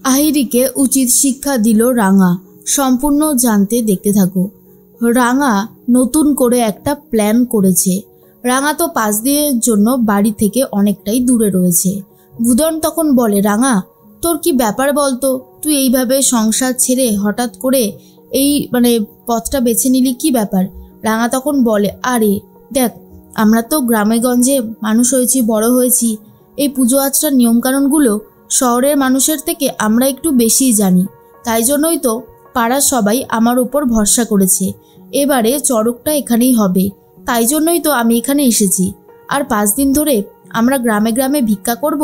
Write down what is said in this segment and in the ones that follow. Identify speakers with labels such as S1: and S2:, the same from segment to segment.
S1: আহিরিকে উচিত শিক্ষা দিল রাঙা। সম্পূর্ণ জানতে দেখতে থাকো। রাঙা নতুন করে একটা প্ল্যান করেছে। রাঙা তো 5 দিনের জন্য বাড়ি থেকে অনেকটাই দূরে রয়েছে। ভুদন তখন বলে, রাঙা তোর কি ব্যাপার বলতো, তুই এইভাবে সংসার ছেড়ে হঠাৎ করে এই পথটা বেছে নিলি, কি ব্যাপার? রাঙা তখন বলে, আরে দেখ, আমরা তো গ্রামে গঞ্জে মানুষ হয়েছি, বড় হয়েছি। এই পুজো আচরার নিয়মকানুনগুলো শহরের মানুষের থেকে আমরা একটু বেশিই জানি। তাই জন্যই তো পাড়ার সবাই আমার উপর ভরসা করেছে। এবারে চড়কটা এখানেই হবে, তাই জন্যই তো আমি এখানে এসেছি। আর 5 দিন ধরে আমরা গ্রামে গ্রামে ভিক্ষা করব,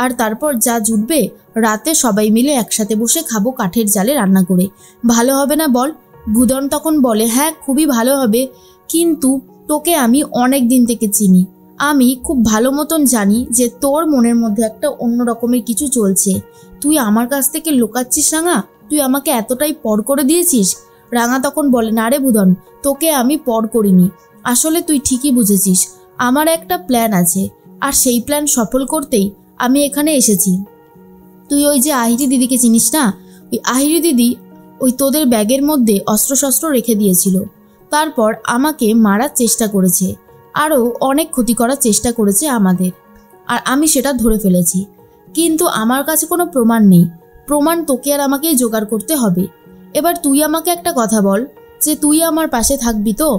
S1: আর তারপর যা জুটবে রাতে সবাই মিলে একসাথে বসে খাবো কাঠের জালে রান্না করে। ভালো হবে না বল? ভুদন তখন বলে, হ্যাঁ খুবই ভালো হবে, কিন্তু তোকে আমি অনেক দিন থেকে চিনি। আমি খুব ভালো মতন জানি যে তোর মনের মধ্যে একটা অন্য রকমের কিছু চলছে। তুই আমার কাছ থেকে লুকাচ্ছিস রাঙা? তুই আমাকে এতটাই পর করে দিয়েছিস? রাঙা তখন বলে, না রে ভুদন, তোকে আমি পর করিনি। আসলে তুই ঠিকই বুঝেছিস, আমার একটা প্ল্যান আছে, আর সেই প্ল্যান সফল করতেই আমি এখানে এসেছি। তুই ওই যে আহিরি দিদিকে চিনিস না? ওই আহিরি দিদি ওই তোদের ব্যাগের মধ্যে অস্ত্রশস্ত্র রেখে দিয়েছিল। তারপর আমাকে মারার চেষ্টা করেছে, আরও অনেক ক্ষতি করার চেষ্টা করেছে আমাদের, আর আমি সেটা ধরে ফেলেছি। কিন্তু আমার কাছে কোনো প্রমাণ নেই। প্রমাণ তোকে আর আমাকেই জোগাড় করতে হবে। এবার তুই আমাকে একটা কথা বল যে তুই আমার পাশে থাকবি তো?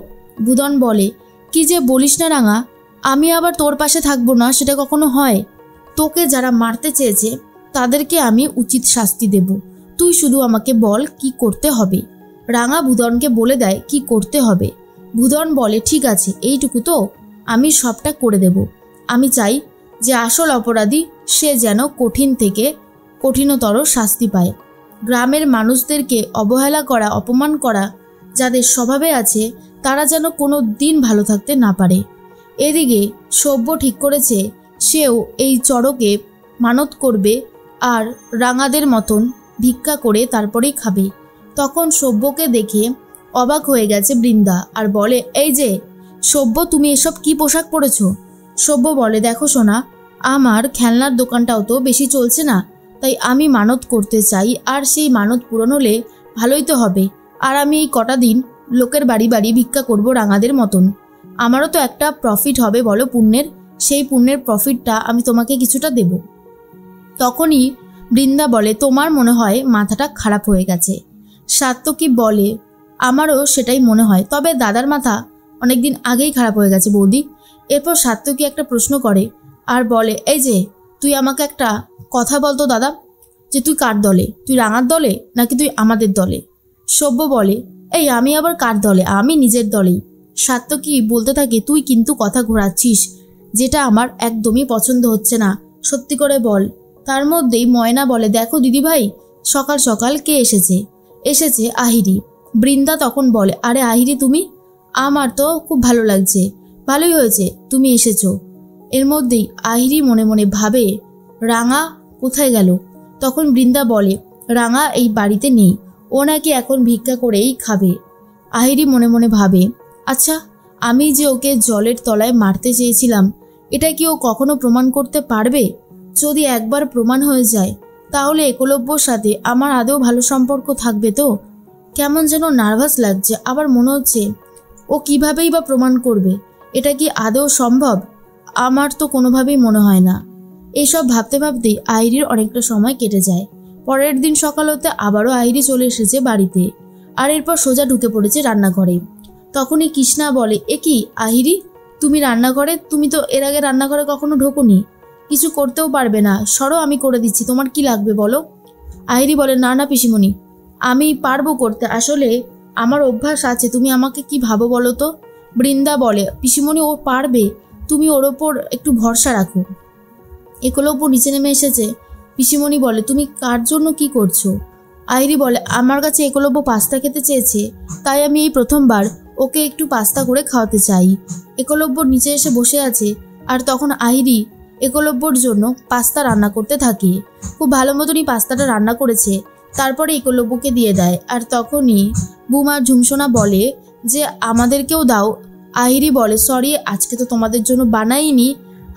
S1: ভুদন বলে, কি যে বলিস না রাঙা, আমি আবার তোর পাশে থাকবো না সেটা কখনো হয়? তোকে যারা মারতে চেয়েছে তাদেরকে আমি উচিত শাস্তি দেব। তুই শুধু আমাকে বল কি করতে হবে। রাঙা ভুদনকে বলে দেয় কি করতে হবে। ভুদন বলে, ঠিক আছে, এইটুকু তো আমি সবটা করে দেব। আমি চাই যে আসল অপরাধী সে যেন কঠিন থেকে কঠিনতর শাস্তি পায়। গ্রামের মানুষদেরকে অবহেলা করা, অপমান করা যাদের স্বভাবে আছে, তারা যেন কোনো দিন ভালো থাকতে না পারে। এদিকে সভ্য ঠিক করেছে সেও এই চড়কে মানত করবে আর রাঙাদের মতন ভিক্ষা করে তারপরেই খাবে। তখন সভ্যকে দেখে অবাক হয়ে গেছে বৃন্দা আর বলে, এই যে সভ্য, তুমি এসব কি পোশাক পরেছো? সভ্য বলে, দেখো সোনা, আমার খেলনার দোকানটাও তো বেশি চলছে না, তাই আমি মানত করতে চাই, আর সেই মানত পূরণ হলে ভালোই তো হবে। আর আমি এই কটা দিন লোকের বাড়ি বাড়ি ভিক্ষা করব রাঙাদের মতন। আমারও তো একটা প্রফিট হবে বলো পুণ্যের, সেই পুণ্যের প্রফিটটা আমি তোমাকে কিছুটা দেব। তখনই বৃন্দা বলে, তোমার মনে হয় মাথাটা খারাপ হয়ে গেছে। সাত্যকী বলে, আমারও সেটাই মনে হয়, তবে দাদার মাথা অনেকদিন আগেই খারাপ হয়ে গেছে বৌদি। এরপর সাত্যকী একটা প্রশ্ন করে আর বলে, এই যে তুই আমাকে একটা কথা বলতো দাদা, যে তুই কার দলে? তুই রাঙার দলে নাকি তুই আমাদের দলে? সভ্য বলে, এই আমি আবার কার দলে? আমি নিজের দলেই। সাত্যকী বলতে থাকে, তুই কিন্তু কথা ঘোরাচ্ছিস, যেটা আমার একদমই পছন্দ হচ্ছে না, সত্যি করে বল। তার মধ্যেই ময়না বলে, দেখো দিদিভাই, সকাল সকাল কে এসেছে? এসেছে আহিরি। বৃন্দা তখন বলে, আরে আহিরি তুমি? আমার তো খুব ভালো লাগছে। ভালোই হয়েছে তুমি এসেছো। এর মধ্যেই আহিরি মনে মনে ভাবে, রাঙা কোথায় গেল? তখন বৃন্দা বলে, রাঙা এই বাড়িতে নেই, ও নাকি এখন ভিক্ষা করেই খাবে। আহিরি মনে মনে ভাবে, আচ্ছা, আমি যে ওকে জলের তলায় মারতে চেয়েছিলাম, এটা কি ও কখনো প্রমাণ করতে পারবে? যদি একবার প্রমাণ হয়ে যায়, তাহলে একলব্যর সাথে আমার আদৌ ভালো সম্পর্ক থাকবে তো? কেমন যেন নার্ভাস লাগছে, আবার মনে হচ্ছে ও কিভাবেই বা প্রমাণ করবে, এটা কি আদৌ সম্ভব? আমার তো কোনোভাবেই মনে হয় না। এইসব ভাবতে ভাবতেই আহিরির অনেকটা সময় কেটে যায়। পরের দিন সকাল হতে আবারও আহিরি চলে এসেছে বাড়িতে, আর এরপর সোজা ঢুকে পড়েছে রান্নাঘরে। তখনই কৃষ্ণা বলে, এ কি আহিরি, তুমি রান্নাঘরে? তুমি তো এর আগে রান্নাঘরে কখনো ঢোকোনি, কিছু করতেও পারবে না, সরো আমি করে দিচ্ছি, তোমার কি লাগবে বলো। আহিরি বলে, না না পিসিমণি, আমি পারবো করতে, আসলে আমার অভ্যাস আছে, তুমি আমাকে কি ভাবো বলো তো। বৃন্দা বলে, পিসিমণি ও পারবে, তুমি ওর ওপর একটু ভরসা রাখো। একলব্য নিচে নেমে এসেছে। পিসিমণি বলে, তুমি কার জন্য কি করছো? আহিরি বলে, আমার কাছে একলব্য পাস্তা খেতে চেয়েছে, তাই আমি এই প্রথমবার ওকে একটু পাস্তা করে খাওয়াতে চাই। একলব্য নিচে এসে বসে আছে, আর তখন আহিরি একলব্যর জন্য পাস্তা রান্না করতে থাকে। খুব ভালো মতনই পাস্তাটা রান্না করেছে, তারপরে একলব্যকে দিয়ে দেয়। আর তখনই বুমার ঝুমসোনা বলে যে আমাদেরকেও দাও। আহিরি বলে, সরি, আজকে তো তোমাদের জন্য বানাইনি,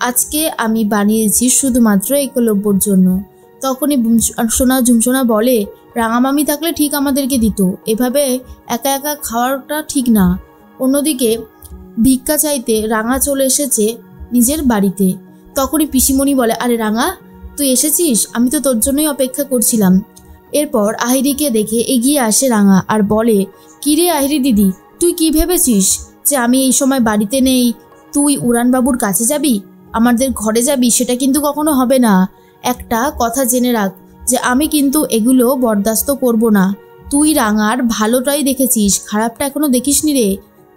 S1: আজকে আমি বানিয়েছি শুধুমাত্র একলব্যর জন্য। তখনই ঝুমসোনা বলে, রাঙা মামি থাকলে ঠিক আমাদেরকে দিত, এভাবে একা একা খাওয়াটা ঠিক না। অন্যদিকে ভিক্ষা চাইতে রাঙা চলে এসেছে নিজের বাড়িতে। তখনই পিসিমণি বলে, আরে রাঙা তুই এসেছিস, আমি তো তোর জন্যই অপেক্ষা করছিলাম। এরপর আহিরিকে দেখে এগিয়ে আসে রাঙা আর বলে, কিরে আহিরি দিদি, তুই কি ভেবেছিস যে আমি এই সময় বাড়িতে নেই, তুই উড়ানবাবুর কাছে যাবি, আমাদের ঘরে যাবি? সেটা কিন্তু কখনো হবে না। একটা কথা জেনে রাখ যে আমি কিন্তু এগুলো বরদাস্ত করব না। তুই রাঙার ভালোটাই দেখেছিস, খারাপটা এখনো দেখিসনি রে।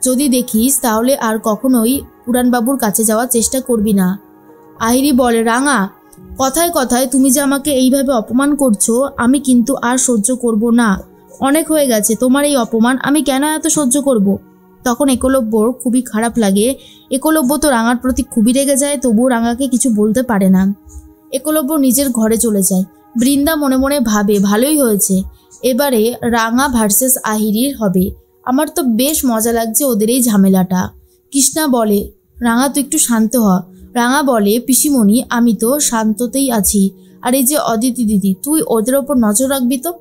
S1: যদি দেখিস তাহলে আর কখনোই উড়ানবাবুর কাছে যাওয়ার চেষ্টা করবি না। আহিরি বলে, রাঙা কথায় কথায় তুমি যে আমাকে এইভাবে অপমান করছো, আমি কিন্তু আর সহ্য করব না। অনেক হয়ে গেছে তোমার এই অপমান, আমি কেন এত সহ্য করব? তখন একলব্যর খুবই খারাপ লাগে। একলব্য তো রাঙার প্রতি খুবই রেগে যায়, তবুও রাঙাকে কিছু বলতে পারে না। একলব্য নিজের ঘরে চলে যায়। বৃন্দা মনে মনে ভাবে, ভালোই হয়েছে, এবারে রাঙা ভার্সেস আহিরির হবে। আমার তো বেশ মজা লাগছে ওদের এই ঝামেলাটা। কৃষ্ণা বলে, রাঙা তুই একটু শান্ত হ। রাঙা বলে, পিসিমণি আমি তো শান্ততেই আছি। আর এই যে অদিতি দিদি, তুই ওদের ওপর নজর রাখবি তো।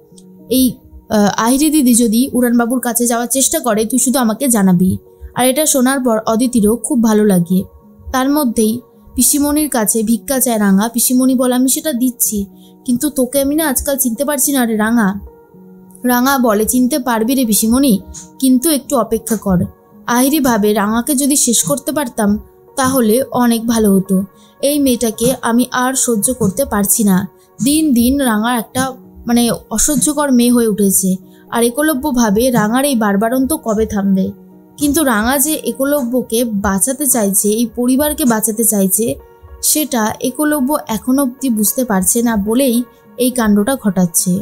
S1: এই আহিরি দিদি যদি উড়ানবাবুর কাছে যাওয়ার চেষ্টা করে তুই শুধু আমাকে জানাবি। আর এটা শোনার পর অদিতিরও খুব ভালো লাগে। তার মধ্যেই পিসিমণির কাছে ভিক্ষা চায় রাঙা। পিসিমণি বলে, আমি সেটা দিচ্ছি, কিন্তু তোকে আমি না আজকাল চিনতে পারছি না রে রাঙা। রাঙা বলে, চিনতে পারবি রে পিসিমণি, কিন্তু একটু অপেক্ষা কর। আহিরি ভাবে, রাঙাকে যদি শেষ করতে পারতাম তাহলে অনেক ভালো হতো। এই মেয়েটাকে আমি আর সহ্য করতে পারছি না। দিন দিন রাঙা একটা অসহ্যকর মেয়ে হয়ে উঠেছে। আর একলব্য ভাবে, রাঙার এই বারবারন্ত কবে থামবে? কিন্তু রাঙা যে একলব্যকে বাঁচাতে চাইছে, এই পরিবারকে বাঁচাতে চাইছে, সেটা একলব্য এখনো অবধি বুঝতে পারছে না বলেই এই কাণ্ডটা ঘটাচ্ছে।